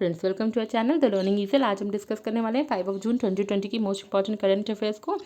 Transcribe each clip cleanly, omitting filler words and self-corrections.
Friends, welcome to our channel the learning easel. आज हम discuss करने वाले हैं 5 जून 2020 की मोस्ट इंपॉर्टेंट करंट अफेयर्स को।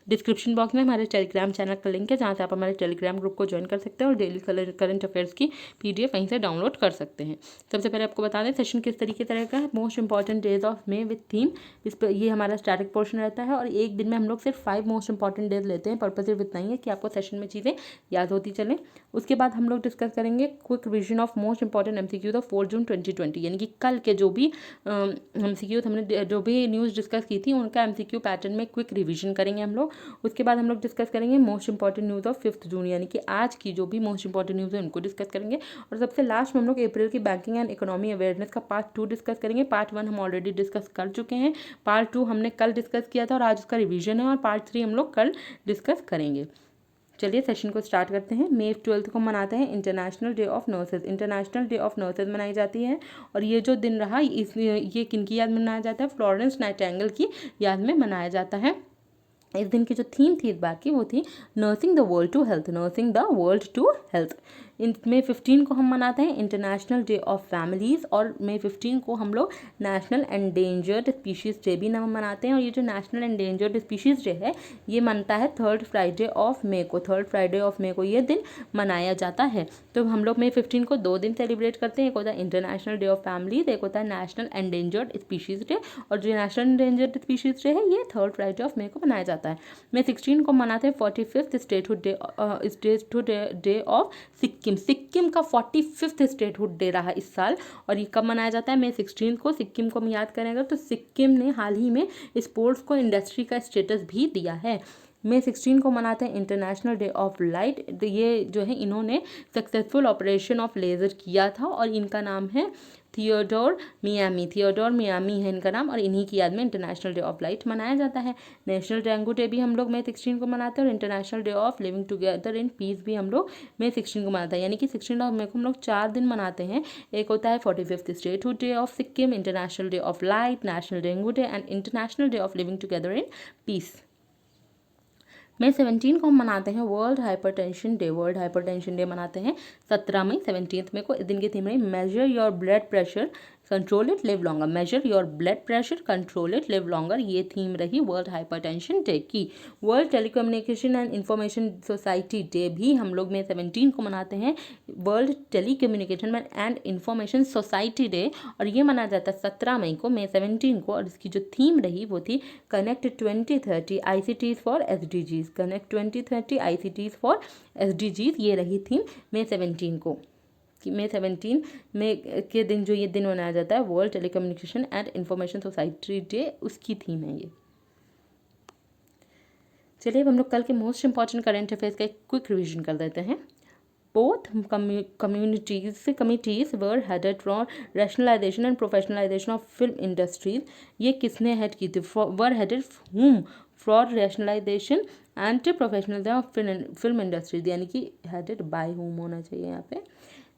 डिस्क्रिप्शन बॉक्स में हमारे टेलीग्राम चैनल का लिंक है, जहाँ से आप हमारे टेलीग्राम ग्रुप को ज्वाइन कर सकते हैं और डेली करंट अफेयर्स की पीडीएफ वहीं से डाउनलोड कर सकते हैं। सबसे पहले आपको बता दें सेशन किस तरीके तरह का है। Most important days of May with theme, इस पर ये हमारा स्टैटिक पोर्शन रहता है और एक दिन में हम लोग सिर्फ 5 मोस्ट इंपॉर्टेंट डेज लेते हैं। पर्पज सिर्फ इतना ही है कि आपको सेशन में चीज़ें याद होती चलें। उसके बाद हम लोग डिस्कस करेंगे quick revision of most important MCQs of 4 जून 2020, यानी कि कल के जो भी एमसीक्यू हमने जो भी न्यूज़ डिस्कस की थी उनका एमसीक्यू पैटर्न में क्विक रिवीजन करेंगे हम लोग। उसके बाद हम लोग डिस्कस करेंगे मोस्ट इंपॉर्टेंट न्यूज़ ऑफ 5 जून, यानी कि आज की जो भी मोस्ट इंपॉर्टेंट न्यूज़ है उनको डिस्कस करेंगे। और सबसे लास्ट में हम लोग अप्रैल की बैंकिंग एंड इकोनॉमी अवेयरनेस का पार्ट 2 डिस्कस करेंगे। पार्ट 1 हम ऑलरेडी डिस्कस कर चुके हैं, पार्ट 2 हमने कल डिस्कस किया था और आज उसका रिविजन है, और पार्ट 3 हम लोग कल डिस्कस करेंगे। चलिए सेशन को स्टार्ट करते हैं। May 12 को मनाते हैं international day of nurses. International day of nurses मनाई जाती है और ये जो दिन रहा ये किन की याद में मनाया जाता है? फ्लोरेंस नाइटिंगेल की याद में मनाया जाता है। इस दिन की जो थीम थी इस बार की वो थी nursing the world to health, nursing the world to health. May 15 को हम मनाते हैं इंटरनेशनल डे ऑफ फैमिलीज़, और May 15 को हम लोग नेशनल एंडेंजर्ड स्पीशीज़ डे भी मनाते हैं। और ये जो नेशनल एंडेंजर्ड स्पीशीज़ डे है ये मनता है 3rd फ्राइडे ऑफ मे को। 3rd फ्राइडे ऑफ मे को ये दिन मनाया जाता है। तो हम लोग May 15 को 2 दिन सेलिब्रेट करते हैं, एक होता है इंटरनेशनल डे ऑफ फैमिलीज, एक होता है नेशनल एंडेंजर्ड स्पीशीज़ डे। और जो नेशनल एंडेंजर्ड स्पीशीज़ डे है ये 3rd फ्राइडे ऑफ मे को मनाया जाता है। May 16 को मनाते हैं 45th statehood day of Sikkim का 45th स्टेटहुड डे रहा इस साल। और ये कब मनाया जाता है? May 16 को। सिक्किम को हम याद करें अगर तो सिक्किम ने हाल ही में स्पोर्ट्स को इंडस्ट्री का स्टेटस भी दिया है। May 16 को मनाते हैं इंटरनेशनल डे ऑफ लाइट। ये जो है इन्होंने सक्सेसफुल ऑपरेशन ऑफ लेज़र किया था और इनका नाम है थियोडोर मियामी है इनका नाम, और इन्हीं की याद में इंटरनेशनल डे ऑफ लाइट मनाया जाता है। नेशनल डेंगू डे भी हम लोग May 16 को मनाते हैं और international day of living together in peace भी हम लोग May 16 को मनाते हैं। यानी कि 16 ऑफ मे को हम लोग 4 दिन मनाते हैं। एक होता है 45th statehood day of Sikkim, international day of light, national dengue day and international day of living together in peace. May 17 को हम मनाते हैं world hypertension day. World hypertension day मनाते हैं 17 मई। 17 मई को इस दिन की थीम रही major your blood pressure control it live longer. Major your blood pressure control it live longer, ये थीम रही वर्ल्ड हाइपरटेंशन डे की। World telecommunication and information society day भी हम लोग May 17 को मनाते हैं, world telecommunication and information society day, और ये मनाया जाता है 17 मई को May 17 को। और इसकी जो थीम रही वो थी connect 2030 ICTs for SDGs। Connect 2030 ICTs for SDGs, ये रही थीम May 17 को। कि May 17 में के दिन जो ये दिन मनाया जाता है world telecommunication and information society day, उसकी थीम है ये। चलिए अब हम लोग कल के मोस्ट इंपॉर्टेंट करेंट अफेयर्स का एक क्विक रिवीजन कर देते हैं। Both committees were headed for rationalization and professionalization of film industries. ये किसने हेड की थी? Were headed whom? For rationalization and professionalization of film industries, यानी कि headed by whom होना चाहिए यहाँ पे।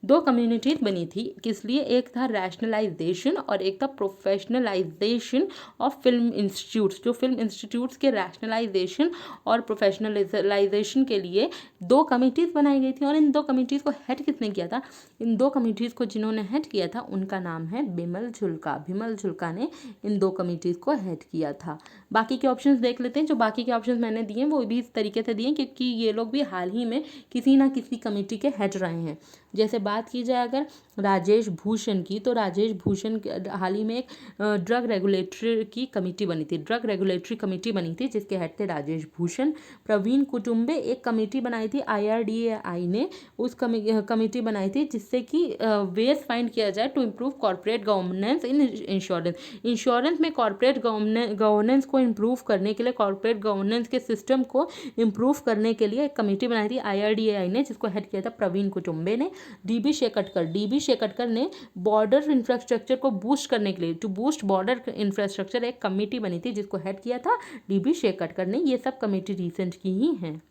2 कम्युनिटीज बनी थी, किस लिए? एक था रैशनलाइजेशन और एक था प्रोफेशनलाइजेशन ऑफ फिल्म इंस्टीट्यूट्स। जो फिल्म इंस्टीट्यूट्स के रैशनलाइजेशन और प्रोफेशनलाइजेशन के लिए 2 कमिटीज़ बनाई गई थी। और इन 2 कमिटीज़ को हेड किसने किया था? इन 2 कमिटीज़ को जिन्होंने हेड किया था उनका नाम है बिमल झुल्का। बिमल झुल्का ने इन 2 कमिटीज़ को हेड किया था। बाकी के ऑप्शंस देख लेते हैं। जो बाकी के ऑप्शंस मैंने दिए वो भी इस तरीके से दिए क्योंकि ये लोग भी हाल ही में किसी ना किसी कमेटी के हेड रहे हैं। जैसे बात की जाए अगर राजेश भूषण की, तो राजेश भूषण हाल ही में एक ड्रग रेगुलेटरी की कमेटी बनी थी, ड्रग रेगुलेटरी कमेटी बनी थी जिसके हेड थे राजेश भूषण। प्रवीण कुटुंबे एक कमेटी बनाई थी, IRDAI ने उस कमेटी बनाई थी जिससे कि वेज फाइंड किया जाए to improve corporate governance in insurance में कॉर्पोरेट गवर्नेंस को इम्प्रूव करने के लिए, कॉर्पोरेट गवर्नेंस के सिस्टम को इम्प्रूव करने के लिए एक कमेटी बनाई थी IRDAI ने, जिसको हेड किया था प्रवीण कुटुंबे ने। DB शेकटकर ने बॉर्डर इंफ्रास्ट्रक्चर को बूस्ट करने के लिए, टू बूस्ट बॉर्डर इंफ्रास्ट्रक्चर, एक कमेटी बनी थी जिसको हेड किया था DB शेकटकर ने। ये सब कमेटी रिसेंट की ही हैं।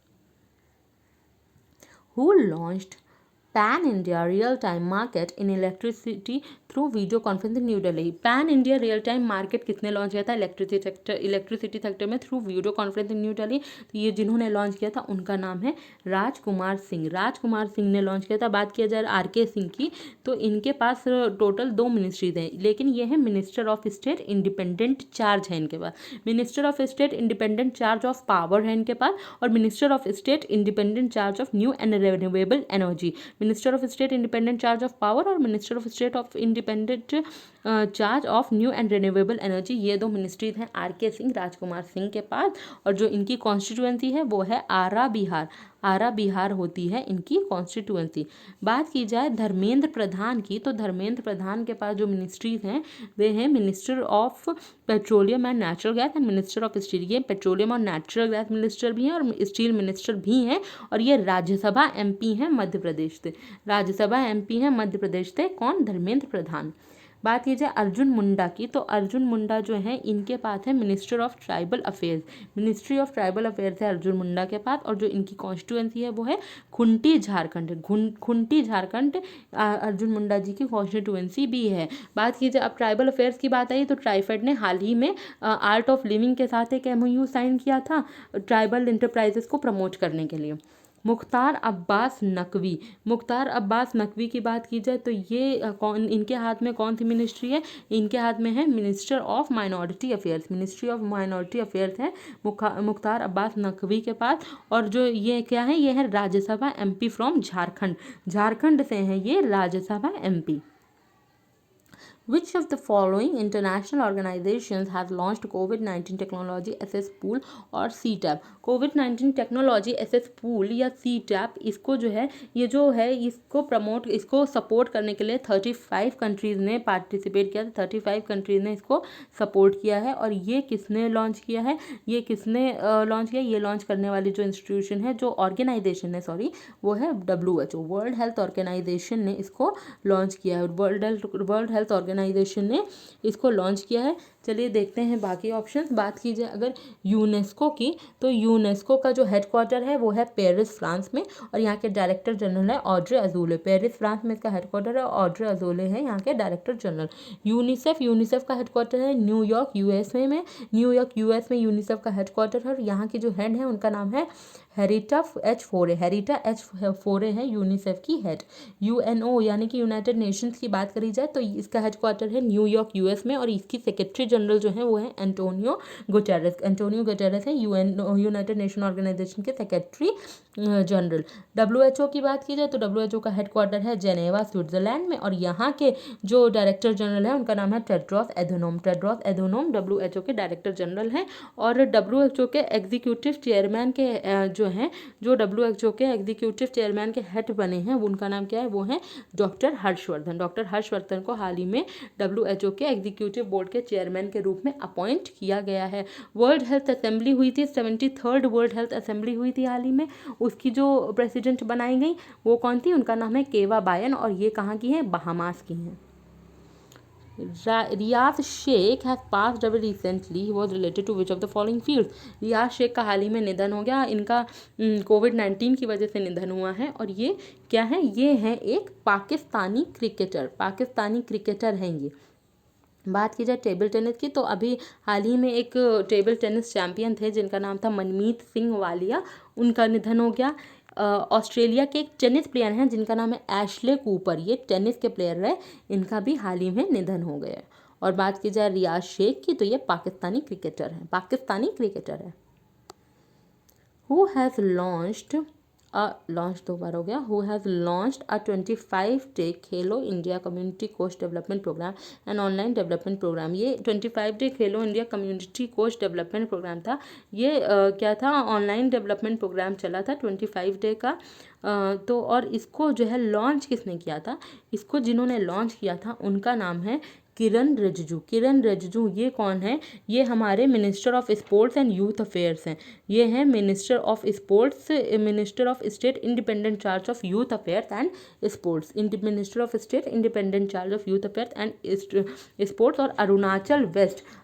Who launched pan India real time market in electricity through video conferencing new Delhi. Pan India real time market किसने लॉन्च किया था इलेक्ट्रिसिटी सेक्टर में through video conferencing new Delhi. तो ये जिन्होंने लॉन्च किया था उनका नाम है राजकुमार सिंह। राजकुमार सिंह ने लॉन्च किया था। बात किया जाए आरके सिंह की, तो इनके पास टोटल 2 मिनिस्ट्रीज हैं, लेकिन ये है minister of state independent charge है इनके पास। Minister of state independent charge of power है इनके पास, और minister of state independent charge of new and renewable energy. Minister of state independent charge of power और minister of state of independent charge of new and renewable energy, ये 2 ministries हैं R K Singh Rajkumar Singh के पास। और जो इनकी कॉन्स्टिट्यूएंसी है वो है आरा बिहार। आरा बिहार होती है इनकी कॉन्स्टिट्यूएंसी। बात की जाए धर्मेंद्र प्रधान की, तो धर्मेंद्र प्रधान के पास जो मिनिस्ट्रीज हैं वे हैं minister of petroleum and natural gas and minister of steel. ये पेट्रोलियम और नेचुरल गैस मिनिस्टर भी हैं और स्टील मिनिस्टर भी हैं, और ये राज्यसभा एमपी हैं मध्य प्रदेश से। राज्यसभा एमपी हैं मध्य प्रदेश से। कौन? धर्मेंद्र प्रधान। बात की जाए अर्जुन मुंडा की, तो अर्जुन मुंडा जो है इनके पास है minister of tribal affairs. Ministry of tribal affairs है अर्जुन मुंडा के पास, और जो इनकी कॉन्स्टिट्यूएंसी है वो है खुंटी झारखंड। खुंटी झारखंड अर्जुन मुंडा जी की कॉन्स्टिट्यूएंसी भी है। बात की जाए अब ट्राइबल अफेयर्स की बात आई, तो ट्राइफेड ने हाल ही में आर्ट ऑफ लिविंग के साथ एक MOU साइन किया था ट्राइबल इंटरप्राइजेस को प्रमोट करने के लिए। मुख्तार अब्बास नकवी। मुख्तार अब्बास नकवी की बात की जाए तो ये कौन, इनके हाथ में कौन सी मिनिस्ट्री है? इनके हाथ में है minister of minority affairs. Ministry of minority affairs है मुख्तार अब्बास नकवी के पास। और जो ये क्या है, ये है राज्यसभा MP फ्रॉम झारखंड। झारखंड से हैं ये Rajya Sabha MP। Which of the following international organizations has launched COVID-19 technology assess pool और CTAP? COVID-19 technology access pool या CTAP, इसको जो है ये जो है इसको प्रमोट, इसको सपोर्ट करने के लिए 35 कंट्रीज़ ने पार्टिसिपेट किया था। 35 कंट्रीज़ ने इसको सपोर्ट किया है। और ये किसने लॉन्च किया है? ये किसने लॉन्च किया? ये लॉन्च करने वाली जो इंस्टीट्यूशन है, जो ऑर्गेनाइजेशन है सॉरी, वो है WHO, वर्ल्ड हेल्थ ऑर्गेनाइजेशन ने इसको लॉन्च किया है। वर्ल्ड हेल्थ ऑर्गेनाइजेशन ने इसको लॉन्च किया है। चलिए देखते हैं बाकी ऑप्शंस। बात की जाए अगर यूनेस्को की, तो यूनेस्को का जो हेडक्वार्टर है वो है पेरिस फ्रांस में, और यहाँ के डायरेक्टर जनरल है ऑड्रे अजोले। पेरिस फ्रांस में इसका हेडक्वार्टर है, ऑड्रे अजोले है यहाँ के डायरेक्टर जनरल। यूनिसेफ का हेडक्वार्टर है न्यूयॉर्क USA में। न्यूयॉर्क US में यूनिसेफ का हेडक्वार्टर है, और यहाँ की जो हेड है उनका नाम है हेरिटा H. फोरे। हेरिटा H. फोरे है यूनिसेफ की हेड। UNO यानी कि यूनाइटेड नेशंस की बात करी जाए तो इसका हेडक्वार्टर है न्यूयॉर्क US में, और इसकी सेक्रेटरी जनरल जो है वो है एंटोनियो गुटेरेस। एंटोनियो गुटेरेस है यूनाइटेड नेशन ऑर्गेनाइजेशन के सेक्रेटरी जनरल। WHO की बात की जाए तो WHO का हेडक्वार्टर है जेनेवा स्विट्जरलैंड में, और यहाँ के जो डायरेक्टर जनरल है उनका नाम है टेड्रोस एधनोम। टेड्रोस एधनोम WHO के डायरेक्टर जनरल हैं। और WHO के एग्जीक्यूटिव चेयरमैन के जो हैं, जो WHO के एग्जीक्यूटिव चेयरमैन के हेड बने हैं उनका नाम क्या है? वो है डॉक्टर हर्षवर्धन। डॉक्टर हर्षवर्धन को हाल ही में WHO के एग्जीक्यूटिव बोर्ड के चेयरमैन के रूप में अपॉइंट किया गया है। वर्ल्ड हेल्थ असेंबली हुई थी, 73rd वर्ल्ड हेल्थ असेंबली हुई थी हाल ही में। उसकी जो प्रेसिडेंट बनाई गई वो कौन थी? उनका नाम है केवा बायन, और ये कहाँ की हैं? बहामास की हैं। Riyaz Sheikh has passed away recently, he was related to which of the following fields? Riyaz Sheikh का हाल ही में निधन हो गया। इनका COVID-19 की वजह से निधन हुआ है। और ये क्या है? ये है एक पाकिस्तानी क्रिकेटर। पाकिस्तानी क्रिकेटर हैं ये। बात की जाए टेबल टेनिस की, तो अभी हाल ही में एक टेबल टेनिस चैम्पियन थे जिनका नाम था मनमीत सिंह वालिया, उनका निधन हो गया। ऑस्ट्रेलिया के एक टेनिस प्लेयर हैं जिनका नाम है एशले कूपर, ये टेनिस के प्लेयर रहे, इनका भी हाल ही में निधन हो गया। और बात की जाए रियाज शेख की, तो ये पाकिस्तानी क्रिकेटर हैं। पाकिस्तानी क्रिकेटर है। हु हैज़ लॉन्च्ड लॉन्च 2 बार हो गया। Who has launched a 25-day Khelo India community coach development programme and online development programme. ये 25-day Khelo India community coach development programme था। ये क्या था? ऑनलाइन डेवलपमेंट प्रोग्राम चला था 25 डे का। तो और इसको जो है लॉन्च किसने किया था? इसको जिन्होंने लॉन्च किया था उनका नाम है किरण रिजिजू। किरण रिजिजू ये कौन है? ये हमारे minister of sports and youth affairs हैं। ये हैं minister of sports, minister of state independent charge of youth affairs and sports. Minister of state independent charge of youth affairs and sports. और अरुणाचल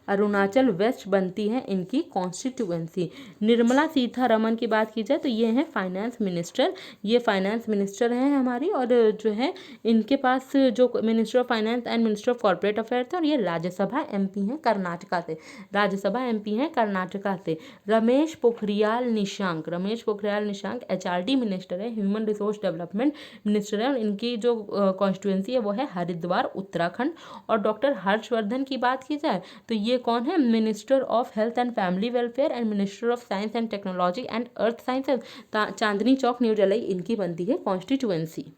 अरुणाचल वेस्ट बनती है इनकी कॉन्स्टिट्यूएंसी। निर्मला सीतारमण की बात की जाए तो ये हैं फाइनेंस मिनिस्टर, ये फाइनेंस मिनिस्टर हैं हमारी, और जो है इनके पास जो minister of finance and minister of corporate affairs है, और ये राज्यसभा एमपी हैं कर्नाटका से, राज्यसभा एमपी हैं कर्नाटका से। रमेश पोखरियाल निशंक, रमेश पोखरियाल निशंक एचआरडी मिनिस्टर है, ह्यूमन रिसोर्स डेवलपमेंट मिनिस्टर है, और इनकी जो कॉन्स्टिट्यूएंसी है वो है हरिद्वार उत्तराखंड। और डॉक्टर हर्षवर्धन की बात की जाए तो ये कौन है, minister of health and family welfare and minister of science and technology and earth sciences, Chandni Chowk new Delhi इनकी बनती है constituency.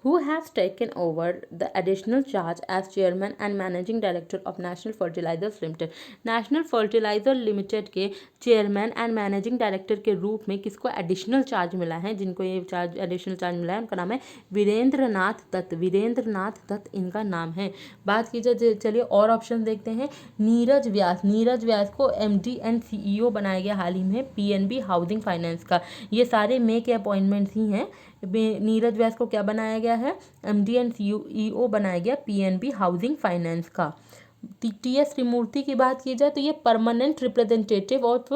Who has taken over the additional charge as chairman and managing director of National Fertilizers Limited? National Fertilizer Limited के chairman and managing director के रूप में किसको additional charge मिला है, जिनको ये चार्ज एडिशनल चार्ज मिला है उनका नाम है वीरेंद्र नाथ दत्त, वीरेंद्र नाथ दत्त इनका नाम है। बात की जाए, चलिए और ऑप्शन देखते हैं। नीरज व्यास, नीरज व्यास को एमडी एंड सीईओ बनाया गया हाल ही में पीएनबी हाउसिंग फाइनेंस का। ये सारे मे के अपॉइंटमेंट्स ही हैं। नीरज व्यास को क्या बनाया गया है, एमडी एंड सीईओ बनाया गया पीएनबी हाउसिंग फाइनेंस का। टीएस त्रिमूर्ति की बात की जाए तो ये परमानेंट रिप्रेजेंटेटिव ऑफ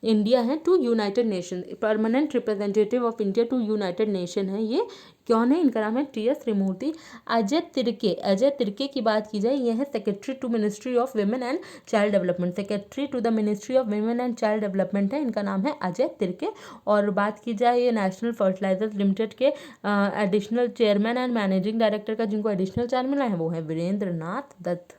इंडिया है to United Nation, permanent representative of India to United Nation है। ये कौन है, इनका नाम है टीएस त्रिमूर्ति। अजय तिर्के, अजय तिर्के की बात की जाए ये है secretary to ministry of women and child development, secretary to the ministry of women and child development है, इनका नाम है अजय तिर्के। और बात की जाए ये नेशनल फर्टिलाइजर्स लिमिटेड के additional chairman and managing director का जिनको एडिशनल चार्ज मिला है वो है वीरेंद्र नाथ Dutt.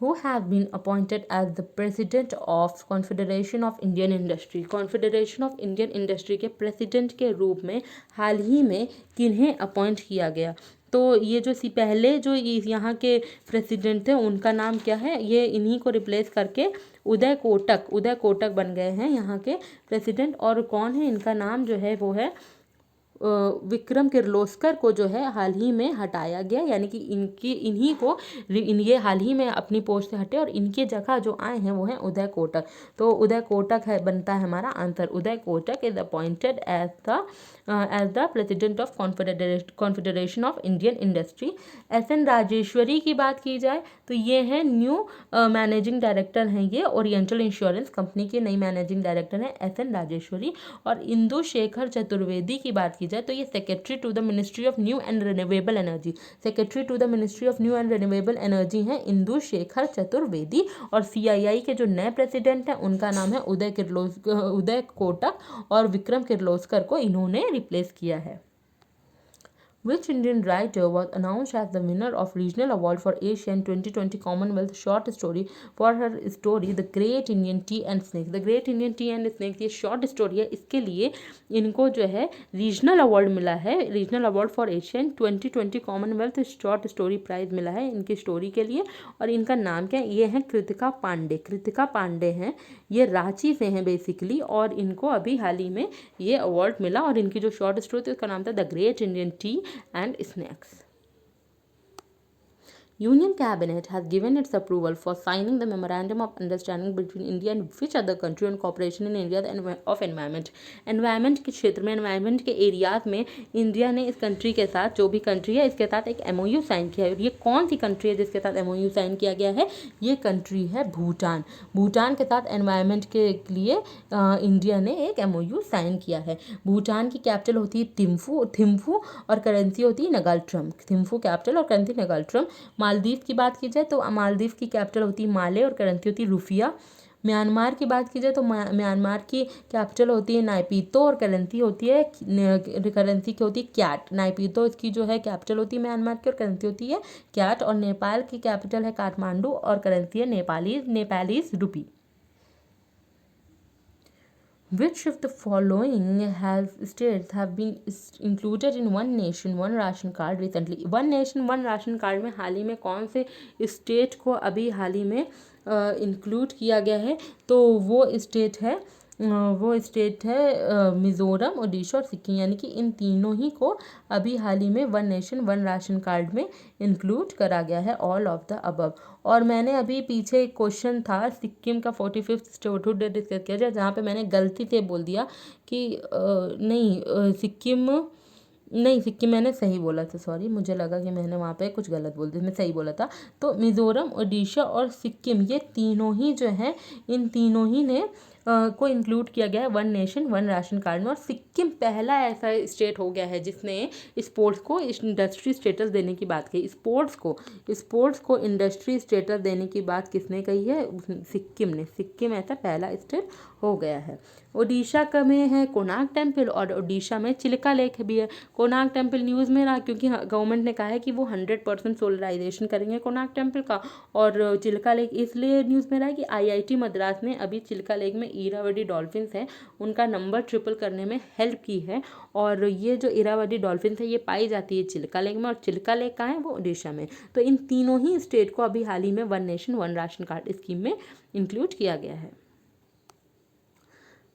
Who have been appointed as the president of Confederation of Indian Industry? Confederation of Indian Industry के प्रेसिडेंट के रूप में हाल ही में किन्हें अपॉइंट किया गया? तो ये जो पहले जो यहाँ के प्रेसिडेंट थे उनका नाम क्या है, ये इन्हीं को रिप्लेस करके उदय कोटक, उदय कोटक बन गए हैं यहाँ के प्रेसिडेंट। और कौन है, इनका नाम जो है वो है विक्रम किर्लोस्कर को जो है हाल ही में हटाया गया, यानी कि इन्हीं को ये हाल ही में अपनी पोस्ट से हटे और इनकी जगह जो आए हैं वो हैं उदय कोटक। तो उदय कोटक है बनता है हमारा answer. Uday Kotak is appointed as the president of confederation of Indian industry. SN Rajeshwari की बात की जाए तो ये हैं न्यू मैनेजिंग डायरेक्टर हैं, ये ओरिएंटल इंश्योरेंस कंपनी के नई मैनेजिंग डायरेक्टर हैं एसएन राजेश्वरी। और इंदु शेखर चतुर्वेदी की बात की जाए तो ये secretary to the ministry of new and renewable energy, secretary to the ministry of new and renewable energy हैं इंदु शेखर चतुर्वेदी। और सीआईआई के जो नए प्रेसिडेंट हैं उनका नाम है उदय कोटक, और विक्रम किर्लोस्कर को इन्होंने रिप्लेस किया है। Which Indian writer was announced as the winner of Regional Award for Asia in 2020 Commonwealth Short Story for her story The Great Indian Tea and Snakes? The Great Indian Tea and Snakes ये short story है, इसके लिए इनको जो है regional award मिला है, regional award for Asia 2020 Commonwealth short story prize मिला है इनकी स्टोरी के लिए। और इनका नाम क्या है, ये है कृतिका पांडे, कृतिका पांडे हैं, ये रांची से हैं बेसिकली, और इनको अभी हाल ही में ये अवार्ड मिला। और इनकी जो शॉर्ट स्टोरी थी उसका नाम था the great Indian T and snacks. Union Cabinet has given its approval for signing the Memorandum of Understanding between India and which other country on cooperation in area of environment? Environment के क्षेत्र में, environment के areas में India ने इस country के साथ, जो भी कंट्री है इसके साथ एक MOU साइन किया है। और ये कौन सी कंट्री है जिसके साथ MOU साइन किया गया है? ये कंट्री है भूटान। भूटान के साथ एनवायरनमेंट के लिए इंडिया ने एक MOU साइन किया है। भूटान की कैपिटल होती है थिम्फू और करेंसी होती है नगालट्रम। थिम्फू कैपिटल और करेंसी नगालट्रम। मालदीव की बात की जाए तो मालदीव की कैपिटल होती है माले और करेंसी होती है रुपया। म्यांमार की बात की जाए तो म्यांमार की कैपिटल होती है नाइपीतो और करेंसी होती है क्याट। नाइपीतो इसकी जो है कैपिटल होती है म्यांमार की और करेंसी होती है क्याट। और नेपाल की कैपिटल है काठमांडू और करेंसी है Nepalese rupee. Which of the following states have been included in One Nation One Ration Card recently? One Nation One Ration Card में हाल ही में कौन से स्टेट को अभी हाल ही में इंक्लूड किया गया है? तो वो स्टेट है मिज़ोरम, ओडिशा और सिक्किम, यानी कि इन तीनों ही को अभी हाल ही में one nation one ration card में इंक्लूड करा गया है, ऑल ऑफ द अबव। और मैंने अभी पीछे एक क्वेश्चन था सिक्किम का 45th स्टेटहुड डिस्कस किया जाए, जहाँ पे मैंने गलती से बोल दिया कि नहीं सिक्किम नहीं, सिक्किम मैंने सही बोला था, सॉरी, मुझे लगा कि मैंने वहाँ पे कुछ गलत बोल दिया, मैं सही बोला था। तो मिज़ोरम, ओडिशा और सिक्किम, ये तीनों ही जो हैं, इन तीनों ही ने को इंक्लूड किया गया है one nation one ration card में। और सिक्किम पहला ऐसा स्टेट हो गया है जिसने स्पोर्ट्स को इंडस्ट्री स्टेटस देने की बात कही। स्पोर्ट्स को इंडस्ट्री स्टेटस देने की बात किसने कही है? सिक्किम ने। सिक्किम ऐसा पहला स्टेट हो गया है। ओडिशा का में है कोणार्क टेम्पल, और ओडिशा में चिल्का लेक भी है। कोणार्क टेम्पल न्यूज़ में रहा क्योंकि गवर्नमेंट ने कहा है कि वो 100% सोलराइजेशन करेंगे कोणार्क टेम्पल का। और चिल्का लेक इसलिए न्यूज़ में रहा है कि आईआईटी मद्रास ने अभी चिल्का लेक में इरावदी डॉल्फिन्स हैं उनका नंबर ट्रिपल करने में हेल्प की है। और ये जो इरावदी डॉल्फिन्स है ये पाई जाती है चिल्का लेक में, और चिल्का लेक कहाँ है? वो ओडिशा में। तो इन तीनों ही स्टेट को अभी हाल ही में one nation one ration card scheme में इंक्लूड किया गया है।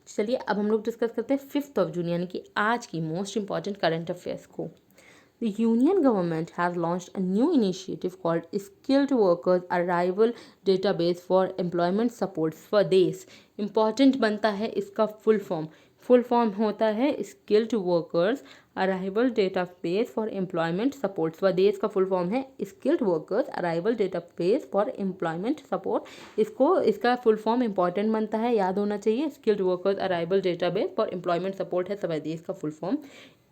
चलिए अब हम लोग डिस्कस करते हैं 5 जून यानी कि आज की मोस्ट इंपॉर्टेंट करंट अफेयर्स को। The Union government has launched a new initiative called Skilled Workers Arrival Database for Employment Support स्वदेश। इम्पॉर्टेंट बनता है इसका फुल फॉर्म होता है skilled workers arrival database for employment support. स्वदेश का फुल फॉर्म है skilled workers arrival database for employment support. इसका फुल फॉर्म इंपॉर्टेंट बनता है, याद होना चाहिए। Skilled workers arrival database for employment support है स्वदेश का full form.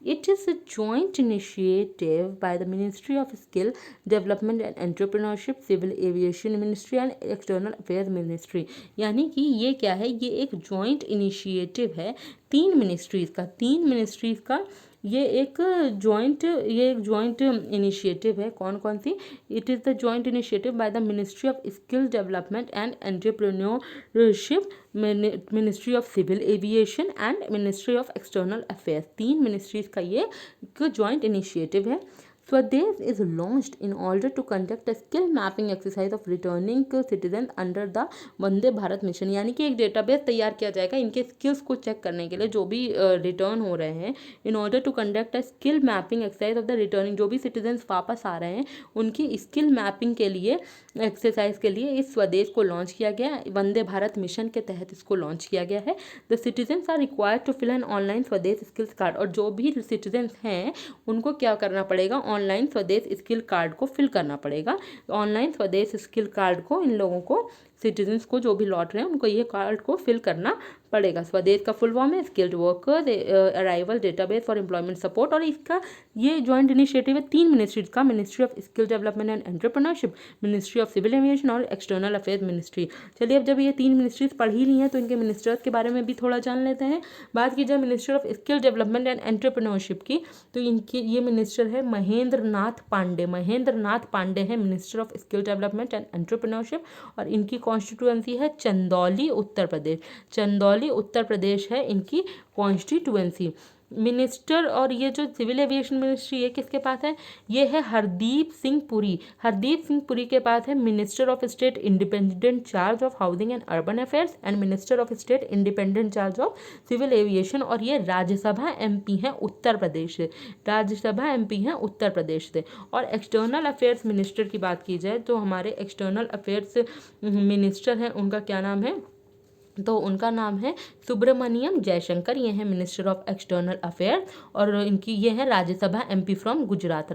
It is a joint initiative by the Ministry of Skill Development and Entrepreneurship, Civil Aviation Ministry and External Affairs Ministry। यानी कि ये क्या है? ये एक जॉइंट इनिशिएटिव है तीन मिनिस्ट्रीज़ का ये एक जॉइंट इनिशिएटिव है। कौन कौन सी? It is the joint initiative by the ministry of skill development and entrepreneurship, ministry of civil aviation and ministry of external affairs. तीन मिनिस्ट्रीज़ का ये एक जॉइंट इनिशिएटिव है। Swadesh is launched in order to conduct a skill mapping exercise of returning citizens under the Vande Bharat mission. यानी कि एक database तैयार किया जाएगा इनके स्किल्स को चेक करने के लिए जो भी रिटर्न हो रहे हैं। In order to conduct a skill mapping exercise of the returning, जो भी सिटीजन्स वापस आ रहे हैं उनकी स्किल मैपिंग के लिए एक्सरसाइज के लिए इस स्वदेश को लॉन्च किया गया। वंदे भारत मिशन के तहत इसको लॉन्च किया गया है। The citizens are required to fill an online Swadesh skills card, और जो भी सिटीजन्स हैं उनको क्या करना पड़ेगा? ऑनलाइन स्वदेश स्किल कार्ड को फिल करना पड़ेगा। ऑनलाइन स्वदेश स्किल कार्ड को इन लोगों को सिटीजन्स को जो भी लौट रहे हैं उनको ये कार्ड को फिल करना पड़ेगा। स्वदेश का फुल फॉर्म है skilled workers arrival database for employment support. और इसका ये जॉइंट इनिशिएटिव है तीन मिनिस्ट्रीज का, ministry of skill development and entrepreneurship, ministry of civil aviation और एक्सटर्नल अफेयर्स मिनिस्ट्री। चलिए अब जब ये तीन मिनिस्ट्रीज पढ़ ही ली हैं तो इनके मिनिस्टर्स के बारे में भी थोड़ा जान लेते हैं। बात की जाए ministry of skill development and entrepreneurship की, तो इनकी ये मिनिस्टर है महेंद्र नाथ पांडे है minister of skill development and entrepreneurship. और इनकी कॉन्स्टिट्यूएंसी है चंदौली उत्तर प्रदेश है इनकी कॉन्स्टिट्यूएंसी। मिनिस्टर और ये जो सिविल एविएशन मिनिस्ट्री है किसके पास है? ये है हरदीप सिंह पुरी के पास है। Minister of state independent charge of housing and urban affairs and minister of state independent charge of civil aviation. और ये राज्यसभा एमपी हैं उत्तर प्रदेश से। और एक्सटर्नल अफेयर्स मिनिस्टर की बात की जाए तो हमारे एक्सटर्नल अफेयर्स मिनिस्टर हैं, उनका क्या नाम है? तो उनका नाम है सुब्रमण्यम जयशंकर। ये हैं मिनिस्टर ऑफ एक्सटर्नल अफेयर। और इनकी ये है Rajya Sabha MP from Gujarat.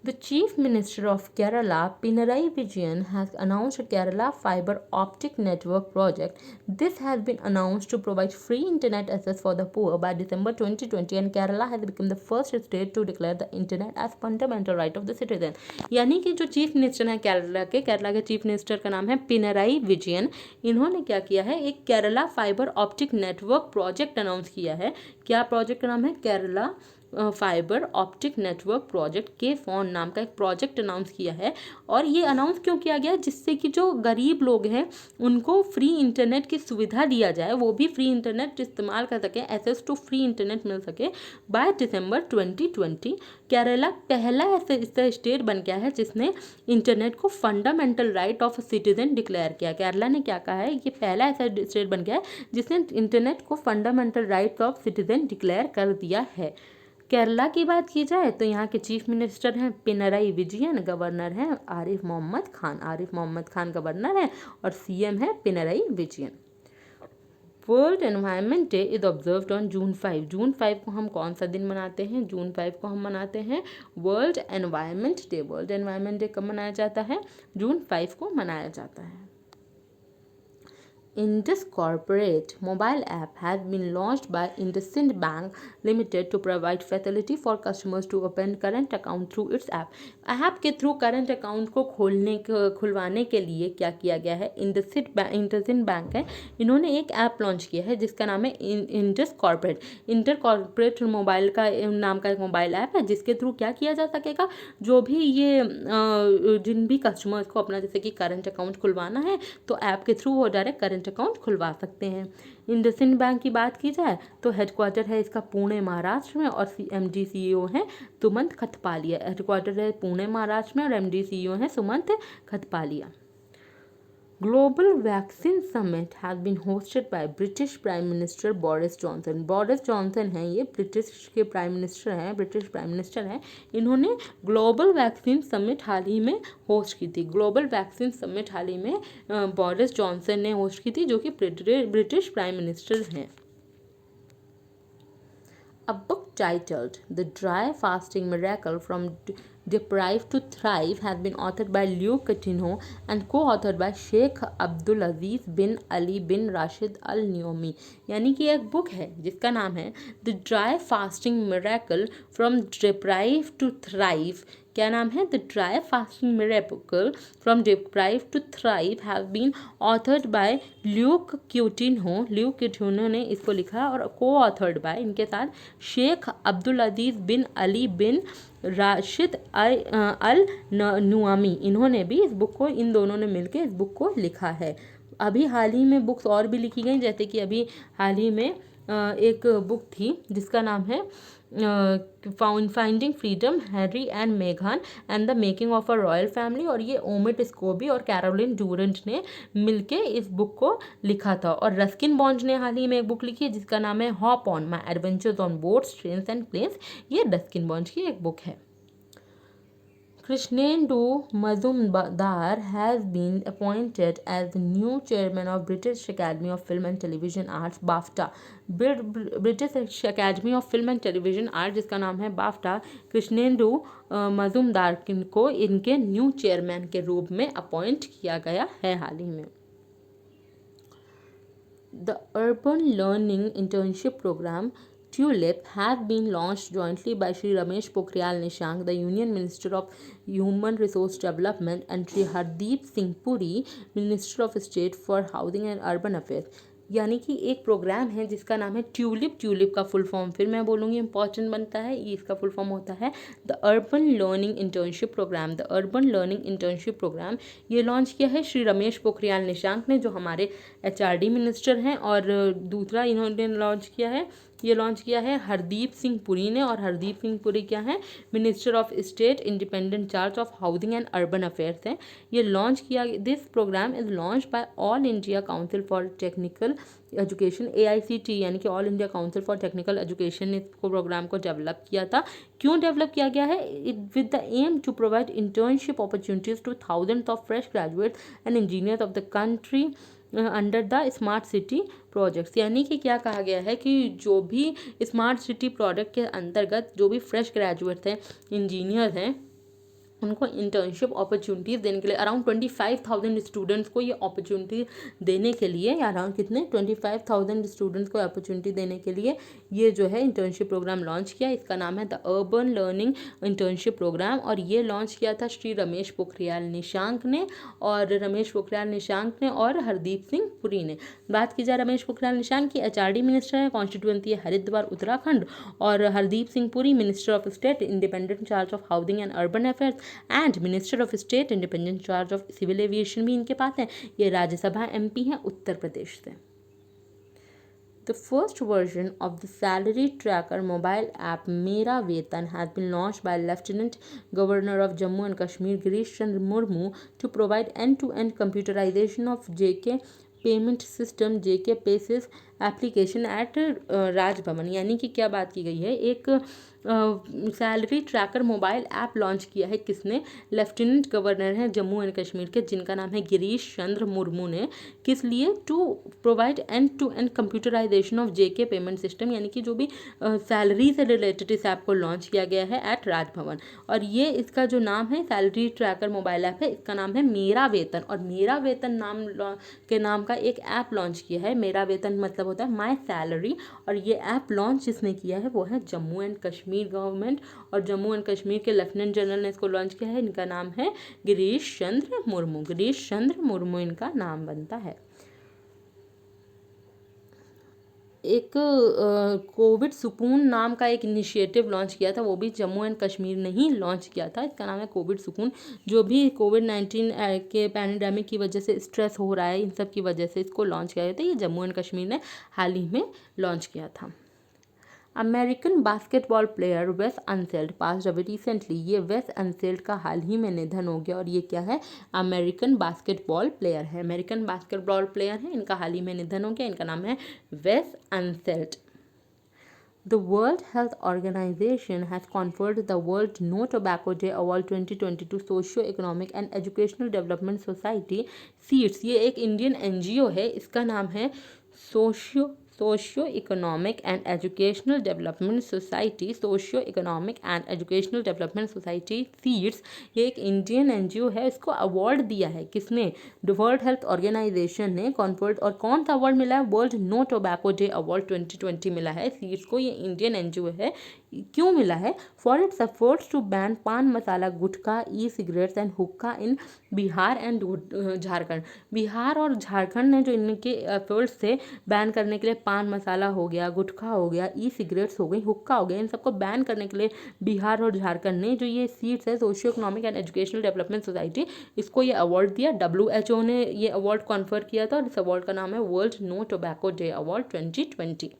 The Chief Minister of Kerala, Pinarayi Vijayan, has announced a Kerala Fiber Optic Network project. This has been announced to provide free internet access for the poor by December 2020, and Kerala has become the first state to declare the internet as fundamental right of the citizen. यानी कि जो chief minister हैं केरला के chief minister का नाम है पिनराई विजयन। इन्होंने क्या किया है? एक Kerala fibre optic network project announce किया है। क्या प्रोजेक्ट का नाम है? Kerala fibre optic network project के फोन नाम का एक प्रोजेक्ट अनाउंस किया है। और ये अनाउंस क्यों किया गया? जिससे कि जो गरीब लोग हैं उनको फ्री इंटरनेट की सुविधा दिया जाए, वो भी फ्री इंटरनेट इस्तेमाल कर सकें, एक्सेस टू फ्री इंटरनेट मिल सके बाय दिसंबर 2020। केरला पहला ऐसा स्टेट बन गया है जिसने इंटरनेट को fundamental right of citizen declare किया। केरला ने क्या कहा है? ये पहला ऐसा स्टेट बन गया है जिसने इंटरनेट को fundamental right of citizen declare कर दिया है। केरला की बात की जाए तो यहाँ के चीफ मिनिस्टर हैं पिनराई विजयन, गवर्नर हैं आरिफ मोहम्मद खान गवर्नर हैं, और सीएम है Pinarayi Vijayan. World environment day is observed on June 5। जून 5 को हम कौन सा दिन मनाते हैं? जून 5 को हम मनाते हैं world environment day. World environment day कब मनाया जाता है? जून 5 को मनाया जाता है। Indus Corporate mobile app has been launched by IndusInd Bank Limited to provide facility for customers to open current account through its app. App के थ्रू करंट अकाउंट को खुलवाने के लिए क्या किया गया है? इंडसइंड बैंक है, इन्होंने एक ऐप लॉन्च किया है जिसका नाम है Indus corporate. Inter corporate mobile का नाम का एक मोबाइल ऐप है जिसके थ्रू क्या किया जा सकेगा? जो भी ये जिन भी कस्टमर्स को अपना जैसे कि करंट अकाउंट खुलवाना है तो ऐप के थ्रू वो डायरेक्ट करंट अकाउंट खुलवा सकते हैं। इंडसइंड बैंक की बात की जाए तो हेडक्वार्टर है इसका पुणे महाराष्ट्र में और एमडी सीईओ है सुमंत खतपालिया। हेडक्वार्टर है पुणे महाराष्ट्र में और एमडी सीईओ है Sumant खतपालिया। Global Vaccine Summit has been hosted by British Prime Minister Boris Johnson. Boris Johnson हैं, ये ब्रिटिश के प्राइम मिनिस्टर हैं, ब्रिटिश प्राइम मिनिस्टर हैं। इन्होंने ग्लोबल वैक्सीन समिट हाल ही में होस्ट की थी। ग्लोबल वैक्सीन समिट हाल ही में बोरिस जॉनसन ने होस्ट की थी, जो कि ब्रिटिश प्राइम मिनिस्टर हैं। A book titled The Dry Fasting Miracle from Deprived to Thrive has been authored by Luke Coutinho and co-authored by Sheikh Abdulaziz bin Ali bin Rashid Al Naomi। यानी कि एक book है जिसका नाम है The Dry Fasting Miracle from Deprived to Thrive। क्या नाम है? The dry fasting miracle from deprive to thrive have been authored by Luke Coutinho. Luke Coutinho ने इसको लिखा और को ऑथर्ड बाय इनके साथ शेख अब्दुल अजीज बिन अली बिन राशिद अल नुआमी। इन्होंने भी इस बुक को, इन दोनों ने मिलकर इस बुक को लिखा है। अभी हाल ही में बुक्स और भी लिखी गई, जैसे कि अभी हाल ही में एक बुक थी जिसका नाम है फाइंडिंग फ्रीडम, हैरी एंड मेघन and the making of a royal family, और ये ओमिट स्कोबी और कैरोलिन डूरेंट ने मिलके इस बुक को लिखा था। और रस्किन बॉन्ड ने हाल ही में एक बुक लिखी है जिसका नाम है hop on my adventures on boats, trains and planes. ये रस्किन बॉन्ड की एक बुक है। Krishnendu Mazumdar has been appointed as the new chairman of British Academy of Film and Television Arts (BAFTA). British Academy of Film and Television Arts, जिसका नाम है BAFTA, Krishnendu Majumdar को इनके new chairman के रूप में अपॉइंट किया गया है हाल ही में। The Urban Learning Internship Program TULIP has been launched jointly by Shri Ramesh Pokhriyal Nishank, the Union Minister of Human Resource Development, and Shri Hardeep Singh Puri, Minister of State for Housing and Urban Affairs। यानी कि एक programme है जिसका नाम है tulip. Tulip का full form फिर मैं बोलूँगी, इंपॉर्टेंट बनता है ये, इसका फुल फॉर्म होता है the urban learning internship programme. The urban learning internship programme ये लॉन्च किया है श्री रमेश पोखरियाल निशंक ने, जो हमारे एचआरडी मिनिस्टर हैं, और दूसरा इन्होंने लॉन्च किया है हरदीप सिंह पुरी ने। और हरदीप सिंह पुरी क्या है? Minister of state independent charge of housing and urban affairs हैं। ये लॉन्च किया, this programme is launch by all India council for technical education, AICT, यानी कि all India council for technical education ने इसको प्रोग्राम को डेवलप किया था। क्यों डेवलप किया गया है? With the aim to provide internship opportunities to thousands of fresh graduates and engineers of the country under the smart city projects. यानी कि क्या कहा गया है कि जो भी स्मार्ट सिटी प्रोजेक्ट के अंतर्गत जो भी फ्रेश ग्रेजुएट्स हैं, इंजीनियर हैं, उनको इंटर्नशिप अपॉर्चुनिटीज़ देने के लिए अराउंड 25,000 स्टूडेंट्स को ये अपॉर्चुनिटी देने के लिए, अराउंड कितने 25,000 स्टूडेंट्स को अपॉर्चुनिटी देने के लिए ये जो है इंटर्नशिप प्रोग्राम लॉन्च किया। इसका नाम है the urban learning internship programme, और ये लॉन्च किया था श्री रमेश पोखरियाल निशंक ने, और हरदीप सिंह पुरी ने। बात की जाए रमेश पोखरियाल निशंक की, एचआरडी मिनिस्टर है, कॉन्स्टिट्यूएंसी है हरिद्वार उत्तराखंड, और Hardeep Singh Puri minister of state independent charge of housing and urban affairs and minister of state independent charge of civil aviation भी इनके पास है। ये राज्यसभा MP हैं उत्तर प्रदेश से। The first version of the salary tracker mobile app Mera Vetan has been launched by Lieutenant Governor of Jammu and Kashmir Girish Chandra Murmu to provide end-to-end computerization of JK payment system, JK Paysys, application at Raj Bhavan, यानी कि क्या बात की गई है, एक salary tracker mobile app launch किया है किसने, लेफ्टिनेंट गवर्नर हैं जम्मू एंड कश्मीर के जिनका नाम है गिरीश चंद्र मुर्मू ने। किस लिए, to provide end to end computerisation of JK payment system, यानी कि जो भी सैलरी से रिलेटेड इस ऐप को लॉन्च किया गया है एट राजभवन। और ये इसका जो नाम है सैलरी ट्रैकर मोबाइल ऐप है, इसका नाम है मेरा वेतन। और मेरा वेतन के नाम का एक ऐप लॉन्च किया है। मेरा वेतन मतलब होता है माई सैलरी, और ये ऐप लॉन्च जिसने किया है वो है जम्मू एंड कश्मीर गवर्नमेंट, और जम्मू एंड कश्मीर के लेफ्टिनेंट जनरल ने इसको लॉन्च किया है। इनका नाम है गिरीश चंद्र मुर्मू, गिरीश चंद्र मुर्मू इनका नाम बनता है। एक कोविड सुकून नाम का एक इनिशिएटिव लॉन्च किया था, वो भी जम्मू एंड कश्मीर ने ही लॉन्च किया था। इसका नाम है कोविड सुकून। जो भी कोविड-19 के पैंडेमिक की वजह से स्ट्रेस हो रहा है, इन सब की वजह से इसको लॉन्च किया गया था। ये जम्मू एंड कश्मीर ने हाल ही में लॉन्च किया था। अमेरिकन बास्केटबॉल प्लेयर वेस अनसेल्ड पास अवे रिसेंटली, ये वेस अनसेल्ड का हाल ही में निधन हो गया। और ये क्या है, अमेरिकन बास्केटबॉल प्लेयर है, अमेरिकन बास्केटबॉल प्लेयर है, इनका हाल ही में निधन हो गया। इनका नाम है वेस अनसेल्ड। The World Health Organization has conferred the World No Tobacco Day Award 2020 to Socio-Economic and Educational Development Society (SEEDS). ये एक इंडियन एनजीओ है, इसका नाम है socio economic and educational development society, socio economic and educational development society seeds. ये एक Indian NGO है, इसको अवार्ड दिया है किसने, वर्ल्ड हेल्थ ऑर्गेनाइजेशन ने कॉन्फर्ड। और कौन सा अवार्ड मिला है, world no tobacco day award 2020 मिला है सीड्स को। ये इंडियन एनजीओ है, क्यों मिला है, for its efforts to ban pan masala, gutkha, e cigarettes and hookah in Bihar and Jharkhand. Bihar और झारखंड ने जो इनके एफर्ट्स थे बैन करने के लिए, पान मसाला हो गया, गुटखा हो गया, ई सिगरेट्स हो गई, हुक्का हो गया, इन सबको बैन करने के लिए बिहार और झारखंड ने जो ये सीट्स है socio economic and educational development society, इसको ये अवार्ड दिया। WHO ने ये अवार्ड कॉन्फर किया था, और इस अवार्ड का नाम है world no tobacco day award 2020।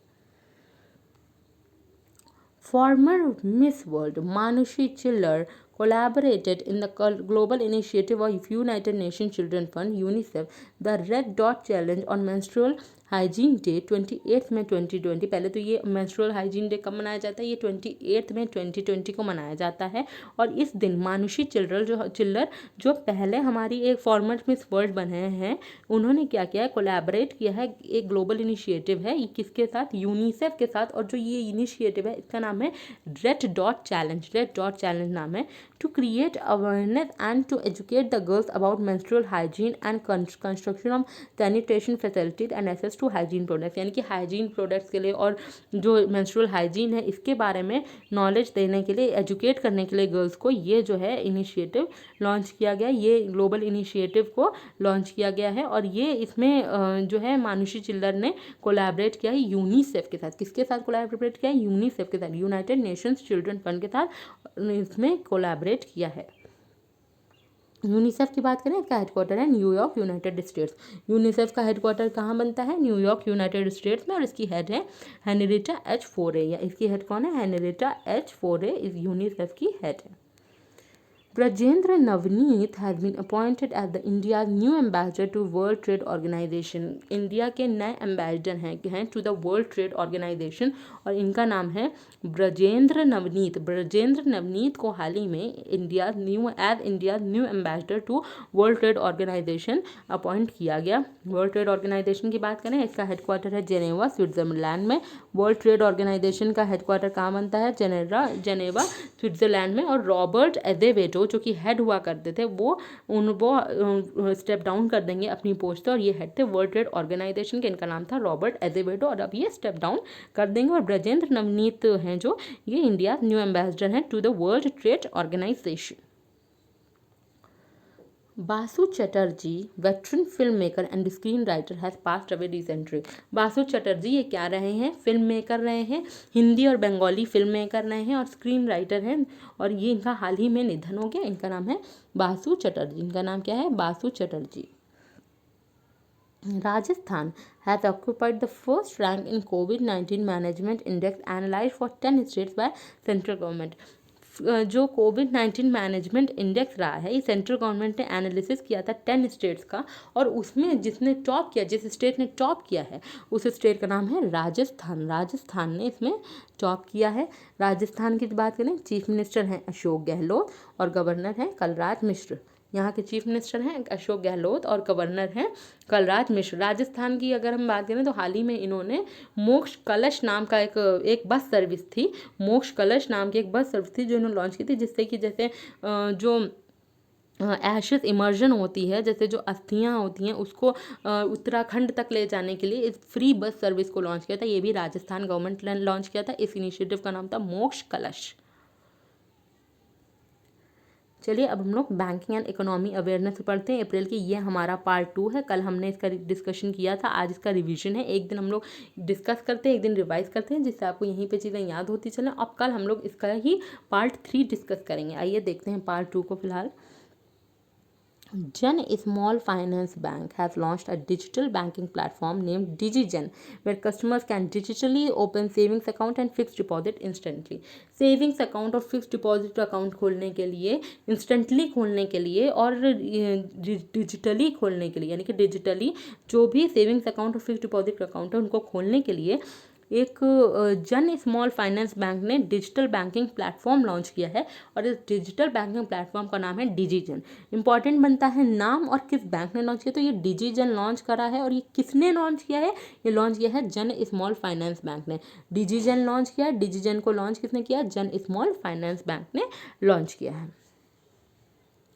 Former Miss World Manushi Chiller collaborated in the global initiative of United Nations Children Fund (UNICEF), the Red Dot Challenge on Menstrual hygiene day 28 में 2020। पहले तो ये मेंस्ट्रुअल हाइजीन डे कब मनाया जाता है, ये 28 में 2020 को मनाया जाता है। और इस दिन मानुषी चिल्लर जो पहले हमारी एक फॉर्मर मिस वर्ल्ड बने हैं, उन्होंने क्या किया है, कोलैबोरेट किया है, एक ग्लोबल इनिशिएटिव है, ये किसके साथ, यूनिसेफ के साथ। और जो ये इनिशिएटिव है इसका नाम है red dot challenge, red dot challenge नाम है, to create awareness and to educate the girls about menstrual hygiene and construction of sanitation facilities and access to hygiene products, यानी कि हाइजीन प्रोडक्ट्स के लिए और जो मेंस्ट्रुअल हाइजीन है इसके बारे में नॉलेज देने के लिए, एजुकेट करने के लिए गर्ल्स को, ये जो है इनिशिएटिव लॉन्च किया गया। ये ग्लोबल इनिशिएटिव को लॉन्च किया गया है, और ये इसमें जो है मानुषी चिल्लर ने कोलैबोरेट किया है यूनिसेफ के साथ। किसके साथ कोलैबोरेट किया है, यूनिसेफ के साथ, यूनाइटेड नेशंस चिल्ड्रन फंड के साथ इसमें कोलैबोरेट किया है। यूनिसेफ की बात करें, इसका हेडक्वार्टर है न्यूयॉर्क, यूनाइटेड स्टेट्स। यूनिसेफ का हेडक्वार्टर कहाँ बनता है, न्यूयॉर्क, यूनाइटेड स्टेट्स में। और इसकी हेड है हेनरिटा एच फोरे, या इसकी हेड कौन है, हेनरिटा एच फोरे इस यूनिसेफ की हेड है। Brajendra Navneet has been appointed as the India's new ambassador to World Trade Organization. India के नए एम्बेसडर हैं to the world trade organization, और इनका नाम है ब्रजेंद्र नवनीत। ब्रजेंद्र नवनीत को हाल ही में India new ambassador to world trade organization appoint किया गया। वर्ल्ड ट्रेड ऑर्गेनाइजेशन की बात करें, इसका हेडक्वार्टर है जेनेवा, स्विट्जरलैंड में। वर्ल्ड ट्रेड ऑर्गेनाइजेशन का हेडक्वार्टर कहाँ बनता है, जेनेवा, स्विट्जरलैंड में। और रॉबर्ट एजेवेडो जो कि हेड हुआ करते थे, वो स्टेप डाउन कर देंगे अपनी पोस्ट से, और ये हेड थे वर्ल्ड ट्रेड ऑर्गेनाइजेशन के। इनका नाम था रॉबर्ट एजेवेडो, और अब ये स्टेप डाउन कर देंगे। और ब्रजेंद्र नवनीत हैं जो, ये इंडिया न्यू एम्बेसडर हैं to the world trade organization. Basu Chatterjee, veteran film maker and screen writer, has passed away recently. Basu Chatterjee ये क्या रहे हैं, फिल्म मेकर रहे हैं, हिंदी और बंगाली फिल्म मेकर रहे हैं, और स्क्रीन राइटर हैं, और ये इनका हाल ही में निधन हो गया। इनका नाम है बासु चटर्जी। इनका नाम क्या है, Basu Chatterjee. Rajasthan has occupied the first rank in COVID-19 management index analyzed for 10 states by central government. जो कोविड-19 मैनेजमेंट इंडेक्स रहा है, ये सेंट्रल गवर्नमेंट ने एनालिसिस किया था 10 स्टेट्स का, और उसमें जिसने टॉप किया, जिस स्टेट ने टॉप किया है उस स्टेट का नाम है राजस्थान। राजस्थान ने इसमें टॉप किया है। राजस्थान की बात करें, चीफ मिनिस्टर हैं अशोक गहलोत और गवर्नर हैं कलराज मिश्र। यहाँ के चीफ मिनिस्टर हैं अशोक गहलोत और गवर्नर हैं कलराज मिश्र। राजस्थान की अगर हम बात करें तो हाल ही में इन्होंने मोक्ष कलश नाम का एक बस सर्विस थी, मोक्ष कलश नाम की एक बस सर्विस थी जो इन्होंने लॉन्च की थी, जिससे कि जैसे जो एशेस इमर्जन होती है, जैसे जो अस्थियां होती हैं उसको उत्तराखंड तक ले जाने के लिए इस फ्री बस सर्विस को लॉन्च किया था। ये भी राजस्थान गवर्नमेंट ने लॉन्च किया था। इस इनिशिएटिव का नाम था मोक्ष कलश। चलिए अब हम लोग बैंकिंग एंड इकोनॉमी अवेयरनेस पढ़ते हैं अप्रैल की। ये हमारा पार्ट 2 है। कल हमने इसका डिस्कशन किया था, आज इसका रिवीजन है। एक दिन हम लोग डिस्कस करते हैं, एक दिन रिवाइज करते हैं, जिससे आपको यहीं पे चीज़ें याद होती चलें। अब कल हम लोग इसका ही पार्ट 3 डिस्कस करेंगे। आइए देखते हैं पार्ट 2 को फिलहाल। Jan Small Finance Bank has launched a digital banking platform named DigiGen, where customers can digitally open savings account and fixed deposit instantly. Savings account और फिक्स्ड डिपॉजिट अकाउंट खोलने के लिए, इंस्टेंटली खोलने के लिए और डिजिटली खोलने के लिए, यानी कि डिजिटली जो भी सेविंग्स अकाउंट और फिक्स्ड डिपॉजिट अकाउंट है उनको खोलने के लिए एक जन स्मॉल फाइनेंस बैंक ने डिजिटल बैंकिंग प्लेटफॉर्म लॉन्च किया है, और इस डिजिटल बैंकिंग प्लेटफॉर्म का नाम है डिजीजन। इंपॉर्टेंट बनता है नाम और किस बैंक ने लॉन्च किया, तो ये डिजीजन लॉन्च करा है। और ये किसने लॉन्च किया है, ये लॉन्च किया है जन स्मॉल फाइनेंस बैंक ने। डिजीजन लॉन्च किया, डिजीजन को लॉन्च किसने किया, जन स्मॉल फाइनेंस बैंक ने लॉन्च किया है।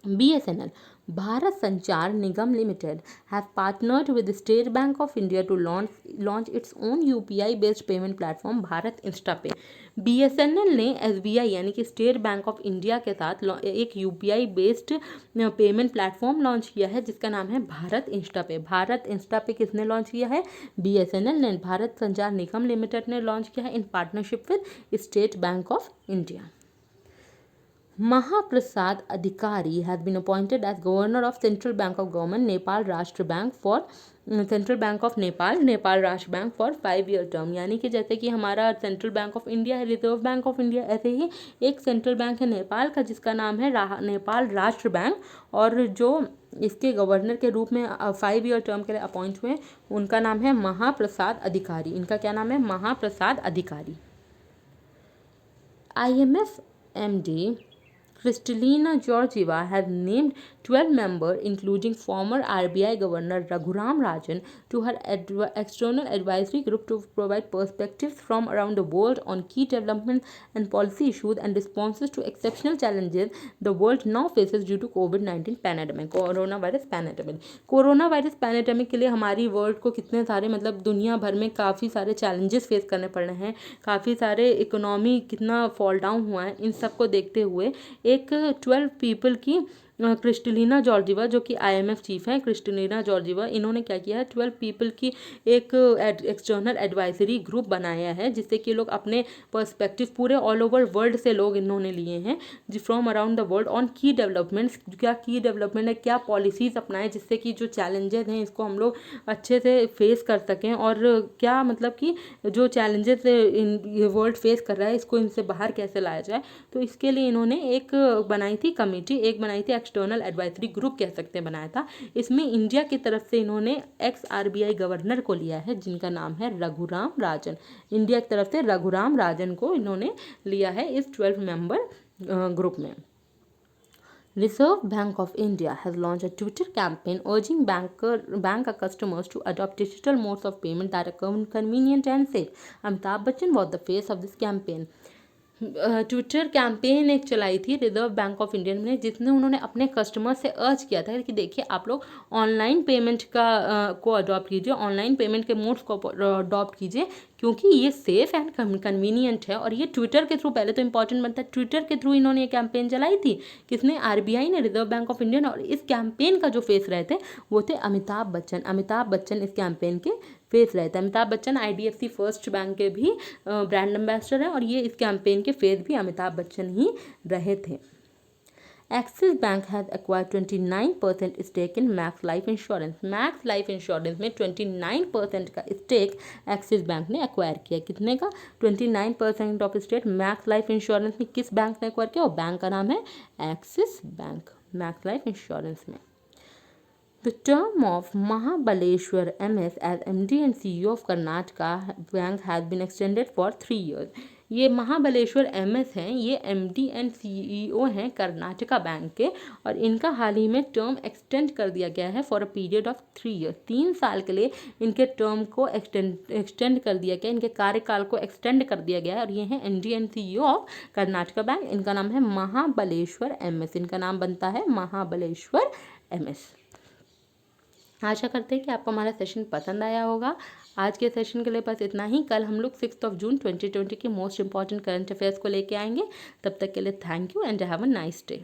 BSNL, Bharat Sanchar Nigam Limited, has partnered with the State Bank of India to launch its own UPI-based payment platform, Bharat InstaPay. BSNL ने SBI यानी कि स्टेट बैंक ऑफ इंडिया के साथ एक UPI based payment platform launch किया है, जिसका नाम है भारत इंस्टापे। भारत इंस्टापे किसने लॉन्च किया है, BSNL ने। भारत संचार निगम लिमिटेड ने लॉन्च किया है in partnership with state bank of India. Mahaprasad Adhikari has been appointed as Governor of Central Bank of Government Nepal Rashtra Bank for central bank of Nepal, Nepal राष्ट्र बैंक फॉर 5-year टर्म। यानी कि जैसे कि हमारा central bank of India है, reserve bank of India, ऐसे ही एक central bank है नेपाल का जिसका नाम है नेपाल राष्ट्र बैंक, और जो इसके गवर्नर के रूप में 5-year टर्म के लिए अपॉइंट हुए उनका नाम है महाप्रसाद अधिकारी। इनका क्या नाम है, महाप्रसाद अधिकारी। IMF MD Kristalina Georgieva has named 12 members, including former RBI Governor Raghuram Rajan, to her external advisory group to provide perspectives from around the world on key developments and policy issues and responses to exceptional challenges the world now faces due to COVID-19 pandemic, corona virus pandemic. Corona virus pandemic के लिए हमारी world को कितने सारे मतलब दुनिया भर में काफ़ी सारे चैलेंजेस फेस करने पड़ रहे हैं, काफ़ी सारे इकोनॉमी कितना फॉल डाउन हुआ है, इन सब को देखते हुए एक 12 पीपल की क्रिस्टलिना जॉर्जिवा जो कि IMF चीफ है, क्रिस्टलिना जॉर्जिवा, इन्होंने क्या किया है, 12 पीपल की एक एक्सटर्नल एडवाइजरी ग्रुप बनाया है, जिससे कि लोग अपने पर्सपेक्टिव पूरे ऑल ओवर वर्ल्ड से लोग इन्होंने लिए हैं from around the world on की डेवलपमेंट्स। क्या की डेवलपमेंट है, क्या पॉलिसीज़ अपनाएं जिससे कि जो चैलेंजेस हैं इसको हम लोग अच्छे से फेस कर सकें, और क्या मतलब कि जो चैलेंजेस ये वर्ल्ड फेस कर रहा है इसको इनसे बाहर कैसे लाया जाए। तो इसके लिए इन्होंने एक बनाई थी कमेटी, एक बनाई थी एक्सटर्नल एडवाइजरी ग्रुप कह सकते हैं बनाया था। इसमें इंडिया की तरफ से इन्होंने एक्स RBI गवर्नर को लिया है जिनका नाम है रघुराम राजन। इंडिया की तरफ से रघुराम राजन को इन्होंने लिया है इस 12 मेंबर ग्रुप में। Reserve Bank of India has launched a Twitter campaign urging bank customers to adopt digital modes of payment that are convenient and safe. Amitabh Bachchan was the face of this campaign. Twitter campaign एक चलाई थी reserve bank of India ने, जिसने उन्होंने अपने customer से अर्ज किया था कि देखिए आप लोग ऑनलाइन पेमेंट को अडॉप्ट कीजिए, ऑनलाइन पेमेंट के मोड्स को अडॉप्ट कीजिए, क्योंकि ये सेफ़ एंड कन्वीनियंट है। और ये ट्विटर के थ्रू, पहले तो इंपॉर्टेंट बनता है, ट्विटर के थ्रू इन्होंने ये कैंपेन चलाई थी, किसने, RBI ने, रिजर्व बैंक ऑफ इंडिया ने। और इस कैंपेन का जो फेस रहे थे वो थे अमिताभ बच्चन। अमिताभ बच्चन इस कैंपेन के फेस रहे थे। Amitabh Bachchan IDFC first bank के भी ब्रांड एम्बेसडर हैं, और ये इस कैंपेन के फेस भी अमिताभ बच्चन ही रहे थे। Axis Bank has acquired 29% stake in Max Life Insurance. Max Life Insurance में 29% का स्टेक एक्सिस बैंक ने एक्वायर किया। कितने का? 29% of stake Max Life Insurance में किस बैंक ने एक्वायर किया? और बैंक का नाम है axis bank, max Life Insurance में। The term of Mahabaleshwar MS as MD and CEO of Karnataka Bank has been extended for 3 years. ये महाबलेश्वर MS हैं, ये MD एंड CEO हैं कर्नाटका बैंक के, और इनका हाल ही में टर्म एक्सटेंड कर दिया गया है for a period of 3 year. 3 साल के लिए इनके टर्म को एक्सटेंड कर दिया गया, इनके कार्यकाल को एक्सटेंड कर दिया गया है। और ये हैं MD and CEO of Karnataka bank. इनका नाम है महाबलेश्वर MS, इनका नाम बनता है महाबलेश्वर MS। आशा करते हैं कि आपको हमारा सेशन पसंद आया होगा। आज के सेशन के लिए बस इतना ही। कल हम लोग 6 जून 2020 की मोस्ट इंपॉर्टेंट करंट अफेयर्स को लेके आएंगे। तब तक के लिए thank you and have a nice day.